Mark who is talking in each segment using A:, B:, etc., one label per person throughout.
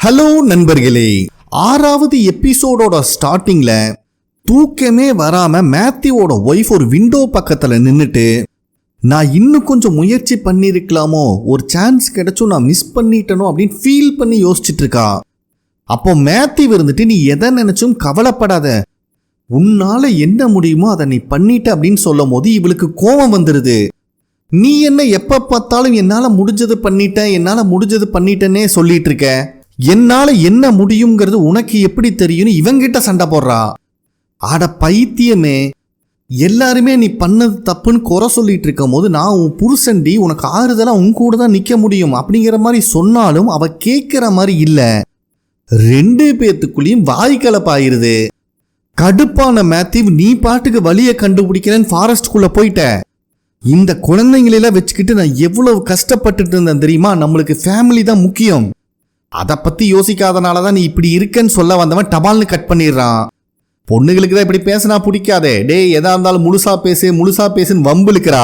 A: Hello நண்பர்களே, 6வது எபிசோடோட ஸ்டார்டிங்ல தூக்கமே வராம மேத்யூவோட ஒய்ஃப் ஒரு விண்டோ பக்கத்துல நின்னுட்டு, நான் இன்னும் கொஞ்சம் முயற்சி பண்ணிருக்கலாமோ, ஒரு சான்ஸ் கிடைச்சும் நான் மிஸ் பண்ணிட்டனோ அப்படின்னு ஃபீல் பண்ணி யோசிச்சுட்டு இருக்கா. அப்போ மேத்யூ இருந்துட்டு, நீ எதை நினைச்சும் கவலைப்படாத, உன்னால என்ன முடியுமோ அதை நீ பண்ணிட்ட அப்படின்னு சொல்லும் போது இவளுக்கு கோபம் வந்துருது. நீ என்ன எப்ப பார்த்தாலும் என்னால முடிஞ்சது பண்ணிட்டேன்னே சொல்லிட்டு இருக்க, என்னால என்ன முடியுங்கிறது உனக்கு எப்படி தெரியும்னு இவங்கிட்ட சண்டை போடுறா. ஆட பைத்தியமே, எல்லாருமே நீ பண்ணது தப்புன்னு குறை சொல்லிட்டு இருக்கும் போது நான் உன் புருஷன்டி, உனக்கு ஆறுதலா உன் கூட தான் நிக்க முடியும் அப்படிங்கிற மாதிரி சொன்னாலும் அவ கேட்கிற மாதிரி இல்ல. 2 பேத்துக்குள்ளேயும் வாய்க்கலப்பாயிருது. கடுப்பான மேத்யூ, நீ பாட்டுக்கு வழியை கண்டுபிடிக்கிறேன்னு ஃபாரஸ்ட்குள்ள போயிட்ட. இந்த குழந்தைங்களெல்லாம் வச்சுக்கிட்டு நான் எவ்வளவு கஷ்டப்பட்டுட்டு இருந்தேன் தெரியுமா, நம்மளுக்கு ஃபேமிலி தான் முக்கியம், அதை பத்தி யோசிக்காதனால தான் நீ இப்படி இருக்கன்னு சொல்ல வந்தவன் டபால்னு கட் பண்ணிடுறான். பொண்ணுங்களுக்கு தான் இப்படி பேசினா பிடிக்காதே, டேய் எதா இருந்தாலும் முழுசா பேசுன்னு வம்பிழுக்கிறா.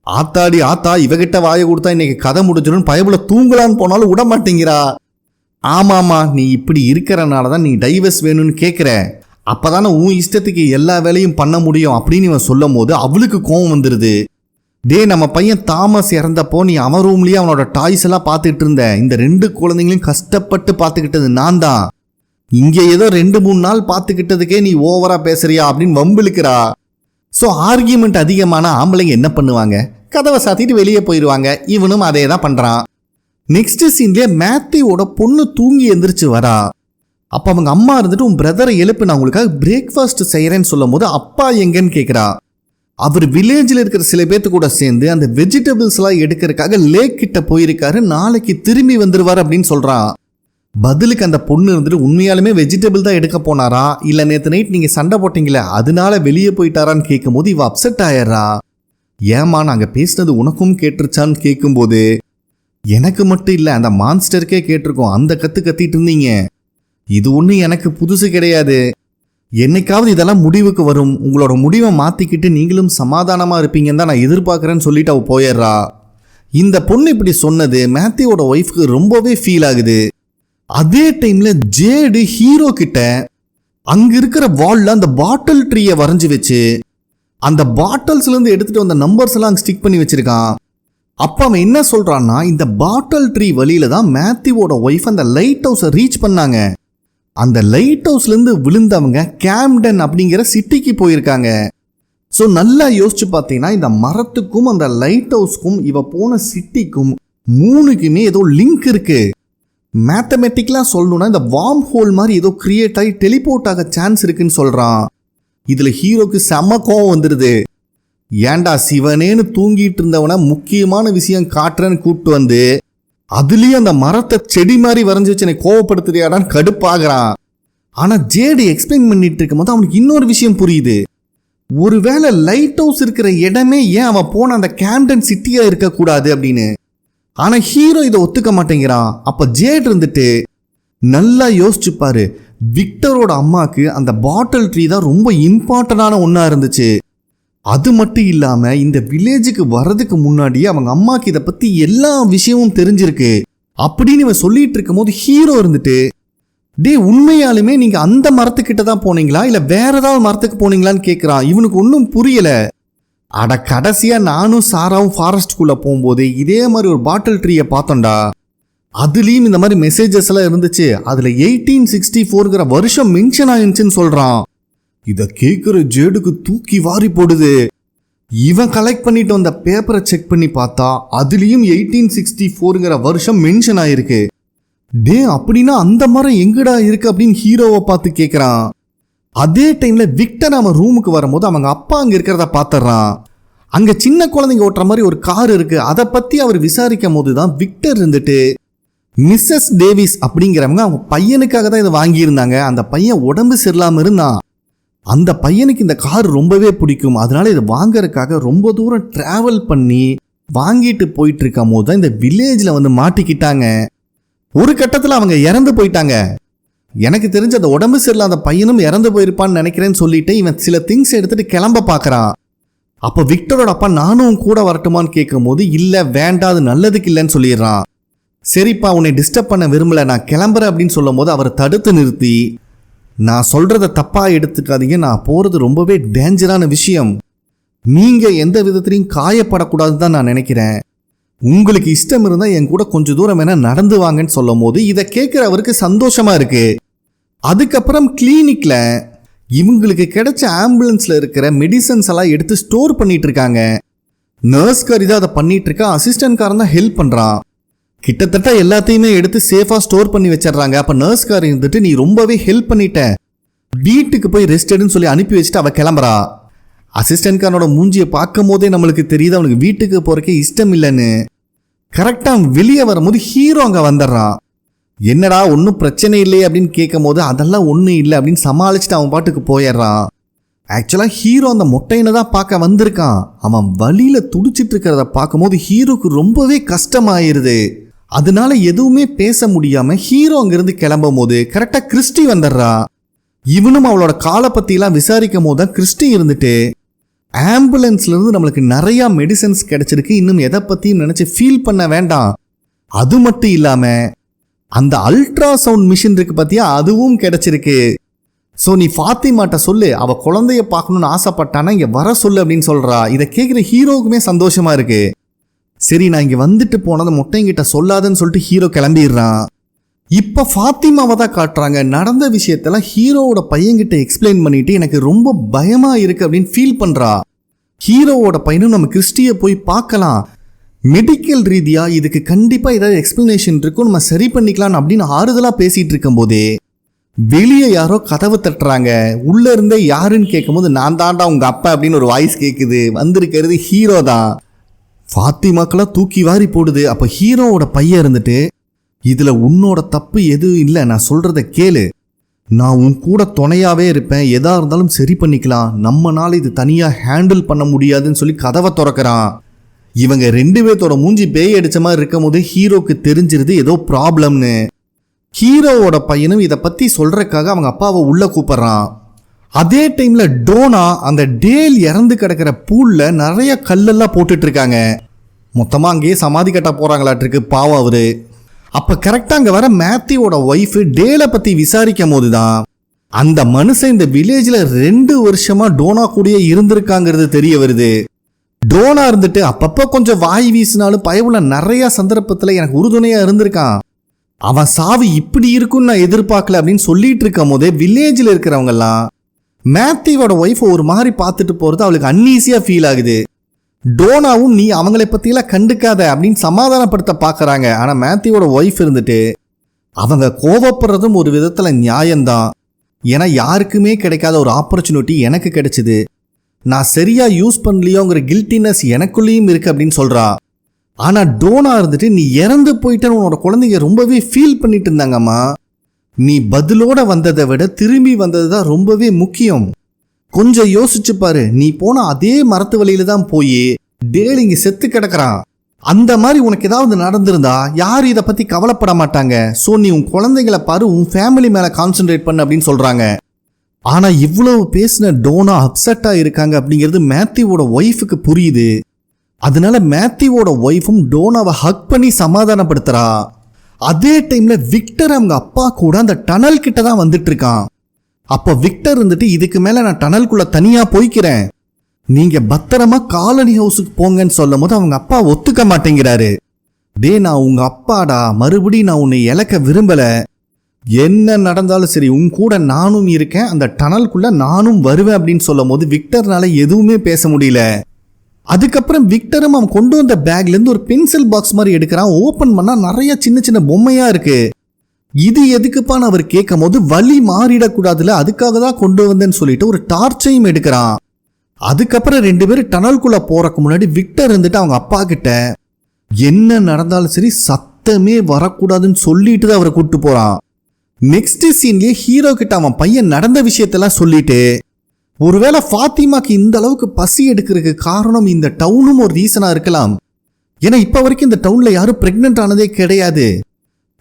A: ஆத்தாடி ஆத்தா, இவகிட்ட வாயை கொடுத்தா இன்னைக்கு கதை முடிஞ்சிடும், பயபுல தூங்கலான்னு போனாலும் விட மாட்டேங்கிறா. ஆமாமா, நீ இப்படி இருக்கிறனால தான் நீ டைவர்ஸ் வேணும்னு கேட்குற, அப்பதானே உன் இஷ்டத்துக்கு எல்லா வேலையும் பண்ண முடியும் அப்படின்னு இவன் சொல்லும் போது அவளுக்கு கோவம் வந்துடுது. டே, நம்ம பையன் தாமஸ் இறந்தப்போ நீ அவன் ரூம்லயே அவனோட டாய்ஸ் எல்லாம் பார்த்துக்கிட்டு இருந்த, இந்த 2 குழந்தைங்களையும் கஷ்டப்பட்டு பார்த்துக்கிட்டது நான் தான், இங்கே ஏதோ 2-3 நாள் பார்த்துக்கிட்டதுக்கே நீ ஓவரா பேசுறியா அப்படின்னு வம்பிழுக்கிறா. ஸோ ஆர்கியூமெண்ட் அதிகமான ஆம்பளைங்க என்ன பண்ணுவாங்க, கதவை சாத்திட்டு வெளியே போயிடுவாங்க. இவனும் அதே தான் பண்றான். நெக்ஸ்ட் சீன்லேயே மேத்யூவோட பொண்ணு தூங்கி எந்திரிச்சு வரா. அப்போ அவங்க அம்மா இருந்துட்டு, உன் பிரதரை எழுப்பு, நான் உங்களுக்காக பிரேக்ஃபாஸ்ட் செய்கிறேன்னு சொல்லும் போது அப்பா எங்கன்னு கேட்குறா. அவர் வில்லேஜில் இருக்கிற சில பேர்த்து கூட சேர்ந்து அந்த வெஜிடபிள்ஸ்லாம் எடுக்கிறதுக்காக லேக் கிட்ட போயிருக்காரு, நாளைக்கு திரும்பி வந்துருவார் அப்படின்னு சொல்கிறான். பதிலுக்கு அந்த பொண்ணு இருந்துட்டு, உண்மையாலுமே வெஜிடபிள் தான் எடுக்க போனாரா, இல்லை நேற்று நைட் நீங்கள் சண்டை போட்டிங்களே அதனால வெளியே போயிட்டாரான்னு கேட்கும்போது இவ அப்செட் ஆயிடுறா. ஏமா, நாங்கள் பேசினது உனக்கும் கேட்டுருச்சான்னு கேட்கும்போது, எனக்கு மட்டும் இல்லை அந்த மான்ஸ்டருக்கே கேட்டிருக்கோம், அந்த கத்திட்டு இருந்தீங்க, இது ஒன்றும் எனக்கு புதுசு கிடையாது, என்னைக்காவது இதெல்லாம் முடிவுக்கு வரும், உங்களோட முடிவை மாற்றிக்கிட்டு நீங்களும் சமாதானமாக இருப்பீங்கன்னு தான் நான் எதிர்பார்க்குறேன்னு சொல்லிட்டு அவள் போயிடுறா. இந்த பொண்ணு இப்படி சொன்னது மேத்யூவோட ஒய்ஃப்க்கு ரொம்பவே ஃபீல் ஆகுது. அதே டைமில் ஜேடு ஹீரோ கிட்ட அங்கே இருக்கிற வால்ல அந்த பாட்டில் ட்ரீயை வரைஞ்சி வச்சு அந்த பாட்டில்ஸ்லேருந்து எடுத்துகிட்டு வந்த நம்பர்ஸ் எல்லாம் அங்கே ஸ்டிக் பண்ணி வச்சிருக்கான். அப்போ அவன் என்ன சொல்கிறான்னா, இந்த பாட்டில் ட்ரீ வழியில தான் மேத்யூவோட ஒய்ஃப் அந்த லைட் ஹவுஸை ரீச் பண்ணாங்க, அந்த லைட் ஹவுஸ்லேருந்து விழுந்தவங்க கேம்டன் அப்படிங்கிற சிட்டிக்கு போயிருக்காங்க. ஸோ நல்லா யோசிச்சு பார்த்தீங்கன்னா இந்த மரத்துக்கும் அந்த லைட் ஹவுஸ்க்கும் இவ போன சிட்டிக்கும் 3க்குமே ஏதோ லிங்க் இருக்கு. மேத்தமெட்டிக்கலாக சொல்லணும்னா இந்த வார்ம் ஹோல் மாதிரி ஏதோ கிரியேட் ஆகி டெலிபோர்ட் ஆக சான்ஸ் இருக்குன்னு சொல்கிறான். இதில் ஹீரோக்கு செம கோவம் வந்துடுது. ஏண்டா சிவனேன்னு தூங்கிட்டு இருந்தவன முக்கியமான விஷயம் காட்டுறேன்னு கூப்பிட்டு வந்து அதுலேயும் அந்த மரத்தை செடி மாதிரி வரைஞ்சி வச்சு என்னை கோவப்படுத்துறியாடான்னு கடுப்பாகிறான். ஆனால் ஜேடி எக்ஸ்பிளைன் பண்ணிட்டு இருக்கும் போது அவனுக்கு இன்னொரு விஷயம் புரியுது. ஒருவேளை லைட் ஹவுஸ் இருக்கிற இடமே ஏன் அவன் போன அந்த கேம்டன் சிட்டியா இருக்கக்கூடாது அப்படின்னு. ஆனால் ஹீரோ இதை ஒத்துக்க மாட்டேங்கிறான். அப்போ ஜேட் இருந்துட்டு, நல்லா யோசிச்சு பாரு, விக்டரோட அம்மாவுக்கு அந்த பாட்டில் ட்ரீ தான் ரொம்ப இம்பார்ட்டண்டான ஒன்றா இருந்துச்சு, அது மட்டும் இல்லாமல் இந்த வில்லேஜுக்கு வர்றதுக்கு முன்னாடியே அவங்க அம்மாவுக்கு இதை பற்றி எல்லா விஷயமும் தெரிஞ்சிருக்கு அப்படின்னு இவன் சொல்லிட்டு இருக்கும் போது ஹீரோ இருந்துட்டு, டே உண்மையாலுமே நீங்கள் அந்த மரத்துக்கிட்ட தான் போனீங்களா இல்லை வேற ஏதாவது மரத்துக்கு போனீங்களான்னு கேட்குறான். இவனுக்கு ஒன்றும் புரியலை. அட கடைசியாக நானும் சாராவும் ஃபாரஸ்ட்குள்ளே போகும்போது இதே மாதிரி ஒரு பாட்டில் ட்ரீயை பார்த்தோம்டா, அதுலேயும் இந்த மாதிரி மெசேஜஸ் எல்லாம் இருந்துச்சு, அதில் 1864ங்கிற வருஷம் மென்ஷன் ஆயிருந்துச்சுன்னு சொல்கிறான். இதை கேட்குற ஜேடுக்கு தூக்கி வாரி போடுது. இவன் கலெக்ட் பண்ணிட்டு வந்த பேப்பரை செக் பண்ணி பார்த்தா அதுலேயும் 1864ங்கிற வருஷம் மென்ஷன் ஆயிருக்கு. டே, அப்படின்னா அந்த மரம் எங்கடா இருக்கு அப்படின்னு ஹீரோவை பார்த்து கேட்குறான். அதே டைம்ல விக்டர் அவன் ரூமுக்கு வரும்போது அவங்க அப்பா அங்கே இருக்கிறத பார்த்துடுறான். அங்கே சின்ன குழந்தைங்க ஓட்டுற மாதிரி ஒரு கார் இருக்கு, அதை பற்றி அவர் விசாரிக்கும் போது தான் விக்டர் இருந்துட்டு, மிஸ்ஸஸ் டேவிஸ் அப்படிங்கிறவங்க அவங்க பையனுக்காக தான் இதை வாங்கியிருந்தாங்க, அந்த பையன் உடம்பு சரியில்லாமல் இருந்தான், அந்த பையனுக்கு இந்த கார் ரொம்பவே பிடிக்கும், அதனால இதை வாங்கறதுக்காக ரொம்ப தூரம் டிராவல் பண்ணி வாங்கிட்டு போயிட்டு இருக்கும் போது தான் இந்த வில்லேஜில் வந்து மாட்டிக்கிட்டாங்க. ஒரு கட்டத்தில் அவங்க இறந்து போயிட்டாங்க. எனக்கு தெரிஞ்ச அந்த உடம்பு சரியில்லாத பையனும் இறந்து போயிருப்பான்னு நினைக்கிறேன்னு சொல்லிட்டு இவன் சில திங்ஸ் எடுத்துட்டு கிளம்ப பார்க்குறான். அப்போ விக்டரோட அப்பா நானும் கூட வரட்டுமான்னு கேட்கும் போது இல்லை வேண்டாம், அது நல்லதுக்கு இல்லைன்னு சொல்லிடுறான். சரிப்பா உன்னை டிஸ்டர்ப் பண்ண விரும்பல, நான் கிளம்புறேன் அப்படின்னு சொல்லும் போது அவரை தடுத்து நிறுத்தி, நான் சொல்றத தப்பா எடுத்துக்காதீங்க, நான் போறது ரொம்பவே டேஞ்சரான விஷயம், நீங்க எந்த விதத்திலையும் காயப்படக்கூடாதுன்னு தான் நான் நினைக்கிறேன், உங்களுக்கு இஷ்டம் இருந்தால் என் கூட கொஞ்சம் தூரம் வேணா நடந்து வாங்கன்னு சொல்லும் போது இதை கேட்குற அவருக்கு சந்தோஷமா இருக்கு. அதுக்கப்புறம் கிளினிக்ல இவங்களுக்கு கிடைச்ச ஆம்புலன்ஸ்ல இருக்கிற மெடிசன்ஸ் எல்லாம் எடுத்து ஸ்டோர் பண்ணிட்டு இருக்காங்க. நர்ஸ்காரி தான் அதை பண்ணிட்டு இருக்கா, அசிஸ்டன்ட்காரன் தான் ஹெல்ப் பண்றான். கிட்டத்தட்ட எல்லாத்தையுமே எடுத்து சேஃபா ஸ்டோர் பண்ணி வச்சிடறாங்க. அப்ப நர்ஸ்காரி இருந்துட்டு நீ ரொம்பவே ஹெல்ப் பண்ணிட்ட, வீட்டுக்கு போய் ரெஸ்ட் எடுன்னு சொல்லி அனுப்பி வச்சுட்டு அவ கிளம்புறா. அசிஸ்டன்ட்காரனோட மூஞ்சியை பார்க்கும் போதே நம்மளுக்கு தெரியுது அவனுக்கு வீட்டுக்கு போறக்கே இஷ்டம் இல்லைன்னு. கரெக்டா வெளியே வரும்போது ஹீரோ அங்க வந்துடுறான். என்னடா ஒன்றும் பிரச்சனை இல்லையே அப்படின்னு கேட்கும் போது அதெல்லாம் ஒன்றும் இல்லை அப்படின்னு சமாளிச்சுட்டு அவன் பாட்டுக்கு போயிடுறான். ஆக்சுவலாக ஹீரோ அந்த மொட்டையனை தான் பார்க்க வந்திருக்கான். அவன் வழியில துடிச்சிட்டு இருக்கிறத பார்க்கும்போது ஹீரோக்கு ரொம்பவே கஷ்டமாயிருது. அதனால எதுவுமே பேச முடியாம ஹீரோ அங்கிருந்து கிளம்பும் போது கரெக்டா கிறிஸ்டி வந்துடுறா. இவனும் அவளோட காலை பத்தியெல்லாம் விசாரிக்கும் போது தான் கிறிஸ்டி இருந்துட்டு, ஆம்புலன்ஸ்ல இருந்து நம்மளுக்கு நிறைய மெடிசன்ஸ் கிடைச்சிருக்கு, இன்னும் எதை பத்தியும் நினைச்சு ஃபீல் பண்ண வேண்டாம், அது மட்டும் இல்லாம அந்த அல்ட்ரா சவுண்ட் மிஷின் இருக்கு பத்தியா, அதுவும் கிடைச்சிருக்கு, ஸோ நீ ஃபாத்திமாட்ட சொல்லு, அவ குழந்தைய பார்க்கணும்னு ஆசைப்பட்டானா இங்க வர சொல்லு அப்படின்னு சொல்றா. இதை கேட்குற ஹீரோவுக்குமே சந்தோஷமா இருக்கு. சரி நான் இங்க வந்துட்டு போனதை மொட்டைங்கிட்ட சொல்லாதன்னு சொல்லிட்டு ஹீரோ கிளம்பிடுறான். இப்ப ஃபாத்திமாவை தான் காட்டுறாங்க. நடந்த விஷயத்தெல்லாம் ஹீரோவோட பையன்கிட்ட எக்ஸ்பிளைன் பண்ணிட்டு எனக்கு ரொம்ப பயமா இருக்கு அப்படின்னு ஃபீல் பண்றா. ஹீரோவோட பையனும் நம்ம கிறிஸ்டியை போய் பார்க்கலாம், மெடிக்கல் ரீதியா இதுக்கு கண்டிப்பா ஏதாவது எக்ஸ்பிளனேஷன் இருக்கும், நம்ம சரி பண்ணிக்கலாம் அப்படின்னு ஆறுதலா பேசிட்டு இருக்கும் போதே வெளியே யாரோ கதவு தட்டுறாங்க. உள்ள இருந்தே யாருன்னு கேட்கும் போது நான் தாண்டா உங்க அப்பா அப்படின்னு ஒரு வாய்ஸ் கேட்குது. வந்திருக்கிறது ஹீரோ தான். ஃபாத்திமாக்கெல்லாம் தூக்கி வாரி போடுது. அப்ப ஹீரோவோட பையன் இருந்துட்டு, இதுல உன்னோட தப்பு எதுவும் இல்லை, நான் சொல்றத கேளு, நான் உன் கூட துணையாவே இருப்பேன், எதா இருந்தாலும் சரி பண்ணிக்கலாம், நம்மனால இது தனியா ஹேண்டில் பண்ண முடியாதுன்னு சொல்லி கதவை திறக்கிறான். இவங்க ரெண்டு பேர்த்தோட மூஞ்சி பேய் அடிச்ச மாதிரி இருக்கும் போது ஹீரோக்கு தெரிஞ்சிருது ஏதோ ப்ராப்ளம்னு. ஹீரோவோட பையனும் இதை பத்தி சொல்றதுக்காக அவங்க அப்பாவை உள்ள கூப்பிடுறான். அதே டைம்ல டோனா அந்த டேல் இறந்து கிடக்கிற பூல்ல நிறைய கல்லெல்லாம் போட்டுட்டு இருக்காங்க. மொத்தமா அங்கேயே சமாதி கட்ட போறாங்களாட்டிருக்கு பாவம் அவரு. அப்ப கரெக்டா அங்க வர மேத்யூவோட ஒய்ஃப் டேலை பத்தி விசாரிக்கும் போதுதான் அந்த மனுஷன் இந்த வில்லேஜ்ல 2 வருஷமா டோனா கூடயே இருந்திருக்காங்கிறது தெரிய வருது. டோனா இருந்துட்டு அப்பப்போ கொஞ்சம் வாய் வீசினாலும் பயவுள்ள நிறைய சந்தர்ப்பத்துல எனக்கு உறுதுணையா இருந்திருக்கான், அவன் சாவு இப்படி இருக்குன்னு நான் எதிர்பார்க்கல அப்படின்னு சொல்லிட்டு இருக்கும் போதே வில்லேஜில் இருக்கிறவங்க எல்லாம் மேத்யூவோட ஒய்ஃப் ஒரு மாதிரி பார்த்துட்டு போறது அவளுக்கு அன்ஈஸியா ஃபீல் ஆகுது. டோனாவும் நீ அவங்களை பத்தியெல்லாம் கண்டுக்காத அப்படின்னு சமாதானப்படுத்த பார்க்கறாங்க. ஆனா மேத்யூவோட ஒய்ஃப் இருந்துட்டு அவங்க கோவப்படுறதும் ஒரு விதத்துல நியாயம்தான், ஏன்னா யாருக்குமே கிடைக்காத ஒரு ஆப்பர்ச்சுனிட்டி எனக்கு கிடைச்சிது, நான் சரியா யூஸ் பண்ணலையோங்கிற கில்ட்டினஸ் எனக்குள்ளேயும் இருக்கு அப்படின்னு சொல்றா. ஆனா டோனா இருந்துட்டு நீ இறந்து போயிட்டேன்னு உன்னோட குழந்தைங்க ரொம்பவே ஃபீல் பண்ணிட்டு இருந்தாங்கம்மா, நீ பதிலோட வந்ததை விட திரும்பி வந்தது தான் ரொம்பவே முக்கியம், கொஞ்சம் யோசிச்சு பாரு, நீ போன அதே மரத்து வழியில தான் போய் டேல் இங்க செத்து கிடக்குறான், அந்த மாதிரி உனக்கு ஏதாவது நடந்திருந்தா யாரும் இதை பத்தி கவலைப்பட மாட்டாங்க, ஸோ நீ உன் குழந்தைங்களை பாரு, உன் ஃபேமிலி மேல கான்சென்ட்ரேட் பண்ணு அப்படின்னு சொல்றாங்க. ஆனா இவ்வளவு பேசின டோனா அப்செட்டா இருக்காங்க அப்படிங்கிறது மேத்யூவோட ஒய்ஃபுக்கு புரியுது. அதனால மேத்யூவோட ஒய்ஃபும் டோனாவை ஹக் பண்ணி சமாதானப்படுத்துறா. அதே டைம்ல விக்டர் அவங்க அப்பா கூட அந்த டனல் கிட்ட தான் வந்துட்டு இருக்கான். அப்ப விக்டர் இருந்துட்டு இதுக்கு மேல நான் டனல்குள்ள தனியா போய்க்கிறேன், நீங்க பத்திரமா காலனி ஹவுஸுக்கு போங்கன்னு சொல்லும் போது அவங்க அப்பா ஒத்துக்க மாட்டேங்கிறாரு. டே நான் உங்க அப்பாடா, மறுபடியும் நான் உன்னை இழக்க விரும்பல, என்ன நடந்தாலும் சரி உன் கூட நானும் இருக்கேன், அந்த டனல்குள்ள நானும் வருவேன் அப்படின்னு சொல்லும் போது விக்டர்னால எதுவுமே பேச முடியல. அதுக்கப்புறம் விக்டரும் அவன் கொண்டு வந்த பேக்ல இருந்து ஒரு பென்சில் பாக்ஸ் மாதிரி எடுக்கிறான். ஓபன் பண்ணா நிறைய சின்ன சின்ன பொம்மையா இருக்கு. இது எதுக்குப்பான்னு அவர் கேட்கும் போது வலி மாறிடக்கூடாதுல, அதுக்காக தான் கொண்டு வந்தேன்னு சொல்லிட்டு ஒரு டார்ச்சையும் எடுக்கிறான். அதுக்கப்புறம் 2 பேரும் டனல்குள்ள போறதுக்கு முன்னாடி விக்டர் இருந்துட்டு அவங்க அப்பா கிட்ட என்ன நடந்தாலும் சரி சத்தமே வரக்கூடாதுன்னு சொல்லிட்டு தான் அவரை கூப்பிட்டு போறான். நெக்ஸ்ட் சீன்லயே ஹீரோ கிட்ட அவன் பையன் நடந்த விஷயத்தெல்லாம் சொல்லிட்டு, ஒருவேளை ஃபாத்திமாக்கு இந்த அளவுக்கு பசி எடுக்கிறதுக்கு காரணம் இந்த டவுனும் ஒரு ரீசனா இருக்கலாம், ஏன்னா இப்ப வரைக்கும் இந்த டவுன்ல யாரும் பிரெக்னென்ட் ஆனதே கிடையாது,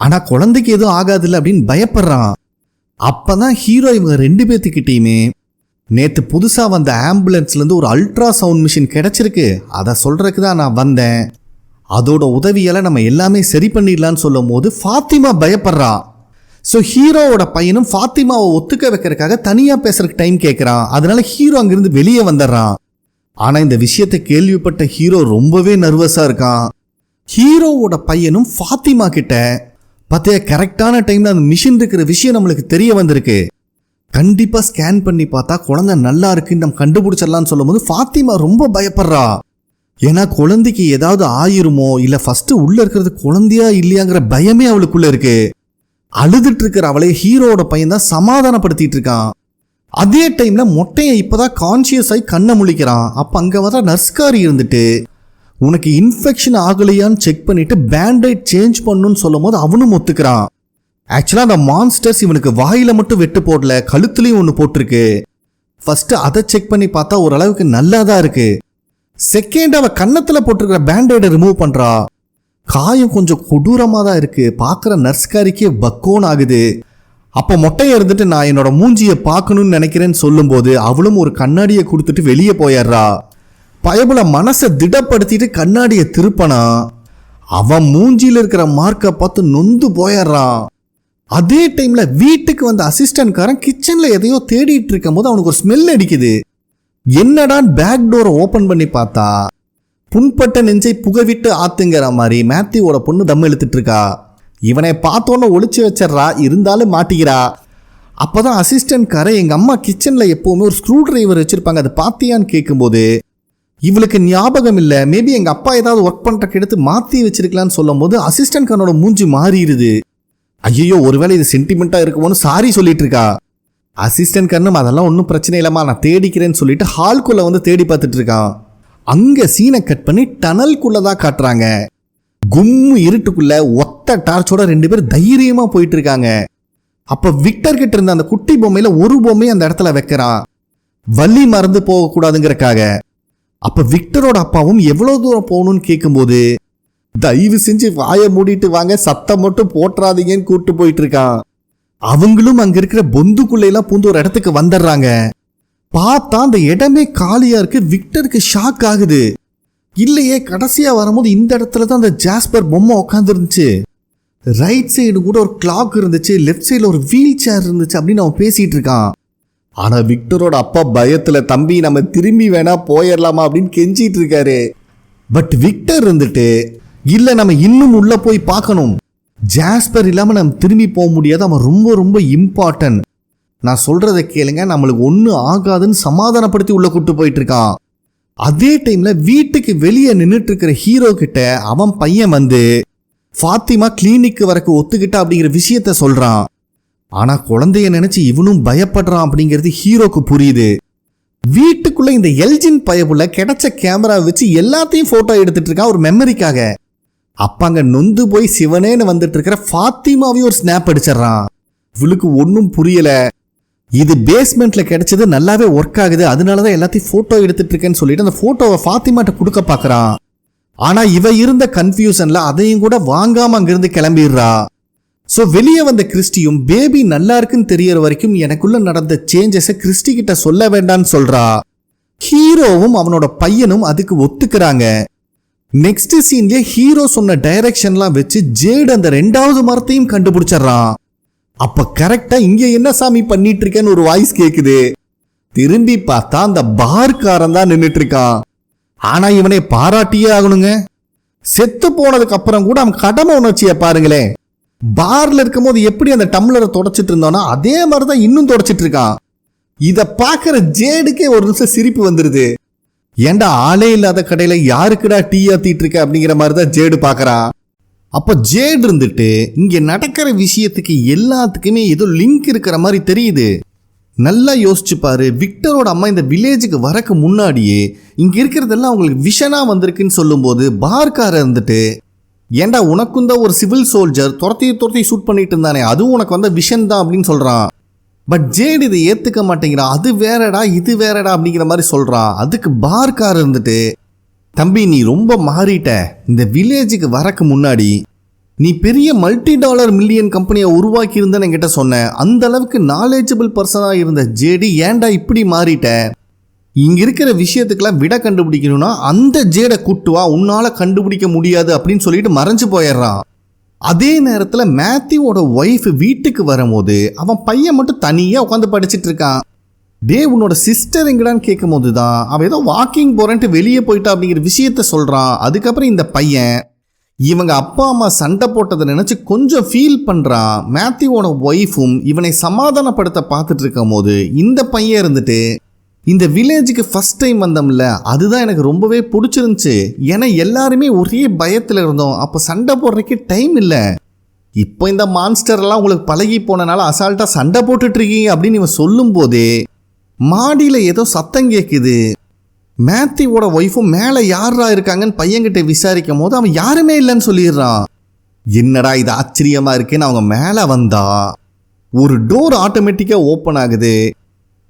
A: ஆனா குழந்தைக்கு எதுவும் ஆகாதுல்ல அப்படின்னு பயப்படுறான். அப்பதான் ஹீரோ இவங்க 2 பேர்த்துக்கிட்டையுமே நேத்து புதுசா வந்த ஆம்புலன்ஸ்ல இருந்து ஒரு அல்ட்ரா சவுண்ட் மிஷின் கிடைச்சிருக்கு, அதை சொல்றதுக்கு தான் நான் வந்தேன், அதோட உதவியால நம்ம எல்லாமே சரி பண்ணிடலான்னு சொல்லும் போது ஃபாத்திமா பயப்படுறா. ஸோ ஹீரோவோட பையனும் ஃபாத்திமாவை ஒத்துக்க வைக்கிறதுக்காக தனியாக பேசுறதுக்கு டைம் கேட்குறான். அதனால ஹீரோ அங்கிருந்து வெளியே வந்துடுறான். ஆனால் இந்த விஷயத்தை கேள்விப்பட்ட ஹீரோ ரொம்பவே நர்வஸாக இருக்கான். ஹீரோவோட பையனும் ஃபாத்திமா கிட்ட பார்த்தியா கரெக்டான டைமில் அந்த மிஷின் இருக்கிற விஷயம் நம்மளுக்கு தெரிய வந்திருக்கு, கண்டிப்பாக ஸ்கேன் பண்ணி பார்த்தா குழந்தை நல்லா இருக்குன்னு நம்ம கண்டுபிடிச்சிடலான்னு சொல்லும் போது ஃபாத்திமா ரொம்ப பயப்படுறா. ஏன்னா குழந்தைக்கு ஏதாவது ஆயிருமோ இல்லை ஃபஸ்ட்டு உள்ளே இருக்கிறது குழந்தையா இல்லையாங்கிற பயமே அவளுக்குள்ள இருக்கு. அழுதுட்டு இருக்கிற அவளை ஹீரோவோட பையன் தான் சமாதானப்படுத்திட்டு இருக்கான். அதே டைம்ல மொட்டையை இப்பதான் கான்சியஸ் ஆகி கண்ணை முழிக்கிறான். அப்ப அங்க வர நர்ஸ்காரி இருந்துட்டு உனக்கு இன்ஃபெக்ஷன் ஆகலையான்னு செக் பண்ணிட்டு பேண்டைட் சேஞ்ச் பண்ணுன்னு சொல்லும் போது அவனும் ஒத்துக்கிறான். ஆக்சுவலா அந்த மான்ஸ்டர்ஸ் இவனுக்கு வாயில மட்டும் வெட்டு போடல, கழுத்துலயும் ஒன்று போட்டிருக்கு. ஃபர்ஸ்ட் அதை செக் பண்ணி பார்த்தா ஓரளவுக்கு நல்லா தான் இருக்கு. செகண்ட் அவ கன்னத்துல போட்டிருக்கிற பேண்டைடை ரிமூவ் பண்றா. காயம் கொஞ்சம் கொடூரமாக தான் இருக்கு. பார்க்குற நர்ஸ்காரிக்கே பக்கோன் ஆகுது. அப்போ மொட்டையை இருந்துட்டு நான் என்னோட மூஞ்சியை பார்க்கணும்னு நினைக்கிறேன்னு சொல்லும்போது அவளும் ஒரு கண்ணாடியை கொடுத்துட்டு வெளியே போயிடுறா. பயபுல மனசை திடப்படுத்திட்டு கண்ணாடியை திருப்பனா அவன் மூஞ்சியில் இருக்கிற மார்க்கை பார்த்து நொந்து போயிடுறான். அதே டைம்ல வீட்டுக்கு வந்த அசிஸ்டன்ட்காரன் கிச்சன்ல எதையோ தேடிட்டு இருக்கும் போது அவனுக்கு ஒரு ஸ்மெல் அடிக்குது. என்னடான்னு பேக் டோரை ஓபன் பண்ணி பார்த்தா புண்பட்ட நெஞ்சை புகவிட்டு ஆத்துங்கிற மாதிரி மேத்யூவோட பொண்ணு தம் இழுத்துட்டு இருக்கா. இவனை பார்த்தோன்னு ஒளிச்சு வச்சிடறா, இருந்தாலும் மாட்டிக்கிறா. அப்போதான் அசிஸ்டன்ட்கார எங்க அம்மா கிச்சன்ல எப்பவுமே ஒரு ஸ்க்ரூ டிரைவர் வச்சிருப்பாங்க, அதை பார்த்தியான்னு கேட்கும்போது இவளுக்கு ஞாபகம் இல்லை, மேபி எங்க அப்பா ஏதாவது ஒர்க் பண்றக்கு எடுத்து மாத்தி வச்சிருக்கலான்னு சொல்லும் போது அசிஸ்டன்ட்காரனோட மூஞ்சி மாறிடுது. ஐயோ ஒருவேளை இது சென்டிமெண்டா இருக்குமோன்னு சாரி சொல்லிட்டு இருக்கா. அசிஸ்டன்ட்காரனும் அதெல்லாம் ஒன்றும் பிரச்சனை இல்லைம்மா நான் தேடிக்கிறேன்னு சொல்லிட்டு ஹால்குள்ள வந்து தேடி பார்த்துட்டு இருக்கான். அங்க சீனை கட் பண்ணி டனல்குள்ளதான் காட்டுறாங்க. கும்மு இருட்டுக்குள்ள ஒத்த டார்ச்சோட 2 பேர் தைரியமா போயிட்டு இருக்காங்க. அப்ப விக்டர் கிட்ட இருந்த அந்த குட்டி பொம்மையில ஒரு பொம்மையை அந்த இடத்துல வைக்கிறான், வலி மறந்து போக கூடாதுங்கிறக்காக. அப்ப விக்டரோட அப்பாவும் எவ்வளவு தூரம் போகணும்னு கேட்கும்போது தயவு செஞ்சு வாயை மூடிட்டு வாங்க, சத்தம் மட்டும் போட்டுறாதீங்கன்னு கூப்பிட்டு போயிட்டு இருக்கான். அவங்களும் அங்க இருக்கிற பொந்துக்குள்ள எல்லாம் பூந்து ஒரு இடத்துக்கு வந்துடுறாங்க. பார்த்தா அந்த இடமே காலியா இருக்கு. விக்டருக்கு ஷாக் ஆகுது. இல்லையே கடைசியா வரும்போது இந்த இடத்துல தான் அந்த ஜாஸ்பர் பொம்மை உட்காந்து இருந்துச்சு. ரைட் சைடு கூட ஒரு கிளாக் இருந்துச்சு, லெஃப்ட் சைடில் ஒரு வீல் சேர் இருந்துச்சு அப்படின்னு அவன் பேசிட்டு இருக்கான். ஆனா விக்டரோட அப்பா பயத்துல தம்பி நம்ம திரும்பி வேணா போயிடலாமா அப்படின்னு கெஞ்சிட்டு இருக்காரு. பட் விக்டர் இருந்துட்டு இல்ல நம்ம இன்னும் உள்ள போய் பார்க்கணும், ஜாஸ்பர் இல்லாம நம்ம திரும்பி போக முடியாது, அவன் ரொம்ப ரொம்ப இம்பார்ட்டன்ட், நான் சொல்றதை கேளுங்க, நம்மளுக்கு ஒன்றும் ஆகாதுன்னு சமாதானப்படுத்தி உள்ள கூட்டு போயிட்டு இருக்கான். அதே டைம்ல வீட்டுக்கு வெளியே நின்றுட்டு இருக்கிற ஹீரோ கிட்ட அவன் பையன் வந்து ஃபாத்திமா கிளினிக்கு வரக்கு ஒத்துக்கிட்டா அப்படிங்கிற விஷயத்த சொல்றான். ஆனா குழந்தைய நினைச்சு இவனும் பயப்படுறான் அப்படிங்கிறது ஹீரோக்கு புரியுது. வீட்டுக்குள்ள இந்த எல்ஜின் பயபுள்ள கிடைச்ச கேமரா வச்சு எல்லாத்தையும் போட்டோ எடுத்துட்டு இருக்கான் ஒரு மெமரிக்காக. அப்பாங்க நொந்து போய் சிவனேன்னு வந்துட்டு இருக்கிற ஃபாத்திமாவையும் ஒரு ஸ்னாப் அடிச்சிடறான். இவளுக்கு ஒன்றும் புரியல. இது பேஸ்மெண்ட்ல கிடைச்சது, நல்லாவே ஒர்க் ஆகுது, அதனாலதான் எல்லாத்தையும் போட்டோ எடுத்துட்டு இருக்கேன்னு சொல்லிட்டு அந்த போட்டோவை ஃபாத்திமாட்ட கொடுக்க பாக்குறான். ஆனா இவ இருந்த கன்ஃபியூஷன்ல அதையும் கூட வாங்காம அங்கிருந்து கிளம்பிடுறா. ஸோ வெளியே வந்த கிறிஸ்டியும் பேபி நல்லா இருக்குன்னு தெரியற வரைக்கும் எனக்குள்ள நடந்த சேஞ்சஸை கிறிஸ்டி கிட்ட சொல்ல வேண்டான்னு சொல்றா. ஹீரோவும் அவனோட பையனும் அதுக்கு ஒத்துக்கிறாங்க. நெக்ஸ்ட் சீன்லயே ஹீரோ சொன்ன டைரக்ஷன்லாம் வச்சு ஜேட் அந்த 2வது மரத்தையும் கண்டுபிடிச்சிடறான். அப்ப கரெக்டா இங்க என்ன சாமி பண்ணிட்டு இருக்கேன்னு ஒரு வாய்ஸ் கேக்குது. திரும்பி பார்த்தா அந்த பார்காரன் தான் நின்றுட்டு இருக்கான். ஆனா இவனை பாராட்டியே ஆகணுங்க. செத்து போனதுக்கு அப்புறம் கூட அவன் கடமை உணர்ச்சியை பாருங்களேன். பார்ல இருக்கும் போது எப்படி அந்த டம்ளரை தொடச்சிட்டு இருந்தானோ அதே மாதிரிதான் இன்னும் தொடச்சிட்டு இருக்கான். இத பாக்குற ஜேடுக்கே ஒரு நிமிஷம் சிரிப்பு வந்துருது. ஏண்டா ஆளே இல்லாத கடையில யாருக்குடா டீ ஆத்திட்டு இருக்க அப்படிங்கிற மாதிரிதான் ஜேடு பாக்குறான். அப்ப ஜேடு இருந்துட்டு இங்க நடக்கிற விஷயத்துக்கு எல்லாத்துக்குமே ஏதோ லிங்க் இருக்கிற மாதிரி தெரியுது. நல்லா யோசிச்சு பாரு. விக்டரோட அம்மா இந்த வில்லேஜுக்கு வரக்கு முன்னாடியே இங்க இருக்கிறதெல்லாம் அவங்களுக்கு விஷனா வந்திருக்குன்னு சொல்லும் போது பார்கார இருந்துட்டு ஏண்டா உனக்கும் தான் ஒரு சிவில் சோல்ஜர் துரத்தி ஷூட் பண்ணிட்டு இருந்தானே, அதுவும் உனக்கு வந்த விஷன் தான் அப்படின்னு சொல்றான். பட் ஜேடு இதை ஏத்துக்க மாட்டேங்கிறான். அது வேறடா இது வேறடா அப்படிங்கிற மாதிரி சொல்றான். அதுக்கு பார்கார இருந்துட்டு தம்பி நீ ரொம்ப மாறிட்ட. இந்த வில்லேஜுக்கு வரக்கு முன்னாடி நீ பெரிய $multi மில்லியன் கம்பெனியை உருவாக்கி இருந்தேன்னு என்கிட்ட சொன்ன. அந்த அளவுக்கு நாலேஜபிள் பர்சனா இருந்த ஜேடி ஏண்டா இப்படி மாறிட்ட? இங்க இருக்கிற விஷயத்துக்கெல்லாம் விட கண்டுபிடிக்கணும்னா அந்த ஜேடை கூட்டுவா, உன்னால கண்டுபிடிக்க முடியாது அப்படின்னு சொல்லிட்டு மறைஞ்சு போயிடுறான். அதே நேரத்துல மேத்யூவோட ஒய்ஃப் வீட்டுக்கு வரும்போது அவன் பையன் மட்டும் தனியா உட்காந்து படிச்சுட்டு இருக்கான். டே உன்னோட சிஸ்டர் எங்கடான்னு கேட்கும் போது தான் அவன் ஏதோ வாக்கிங் போறேன்ட்டு வெளியே போயிட்டா அப்படிங்கிற விஷயத்த சொல்றான். அதுக்கப்புறம் இந்த பையன் இவங்க அப்பா அம்மா சண்டை போட்டதை நினைச்சு கொஞ்சம் ஃபீல் பண்றான். மேத்யூவோட ஒய்ஃபும் இவனை சமாதானப்படுத்த பார்த்துட்டு இருக்கும் போது இந்த பையன் இருந்துட்டு, இந்த வில்லேஜுக்கு ஃபர்ஸ்ட் டைம் வந்தோம்ல, அதுதான் எனக்கு ரொம்பவே பிடிச்சிருந்துச்சு. ஏன்னா எல்லாருமே ஒரே பயத்தில் இருந்தோம், அப்போ சண்டை போடுறதுக்கு டைம் இல்லை. இப்போ இந்த மான்ஸ்டர்லாம் உங்களுக்கு பழகி போனனால அசால்ட்டாக சண்டை போட்டுட்டு இருக்கீங்க அப்படின்னு இவன் சொல்லும் போதே மாடியில் ஏதோ சத்தம் கேட்குது. மேத்யூவோட ஒய்ஃபும் மேலே யாரா இருக்காங்கன்னு பையன்கிட்ட விசாரிக்கும் போது அவன் யாருமே இல்லைன்னு சொல்லிடுறான். என்னடா இது ஆச்சரியமா இருக்குன்னு அவங்க மேலே வந்தா ஒரு டோர் ஆட்டோமேட்டிக்காக ஓப்பன் ஆகுது.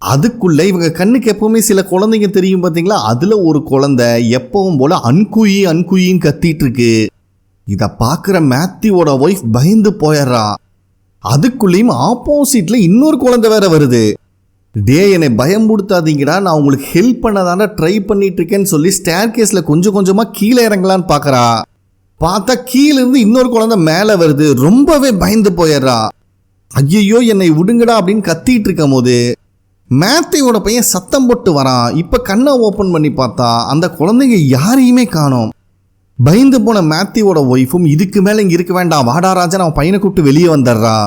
A: அதுக்குள்ள இவங்க கண்ணுக்கு எப்பவுமே சில குழந்தைங்க தெரியும் பார்த்தீங்களா, அதில் ஒரு குழந்தை எப்பவும் போல அன்குயி அன்குயின்னு கத்திட்டு இருக்கு. இதை பார்க்குற மேத்யூவோட ஒய்ஃப் பயந்து போயிடுறா. அதுக்குள்ளேயும் ஆப்போசிட்ல இன்னொரு குழந்தை வேற வருது. டே என்னை பயம்படுத்தாதீங்கடா, நான் உங்களுக்கு ஹெல்ப் பண்ணதான ட்ரை பண்ணிட்டு இருக்கேன்னு சொல்லி ஸ்டேர் கேஸ்ல கொஞ்சம் கொஞ்சமா கீழே இறங்கலான்னு பார்க்கறா. பார்த்தா கீழே இருந்து இன்னொரு குழந்தை மேலே வருது. ரொம்பவே பயந்து போயிடுறா. ஐயோ என்னை விடுங்கடா அப்படின்னு கத்திட்டு இருக்கும் போது மேத்யூவோட பையன் சத்தம் போட்டு வரான். இப்போ கண்ணை ஓப்பன் பண்ணி பார்த்தா அந்த குழந்தைங்க யாரையுமே காணோம். பயந்து போன மேத்யூவோட ஒய்ஃபும் இதுக்கு மேலே இங்கே இருக்க வேண்டாம், வாடா ராஜா, அவன் பையனை கூப்பிட்டு வெளியே வந்துடுறா.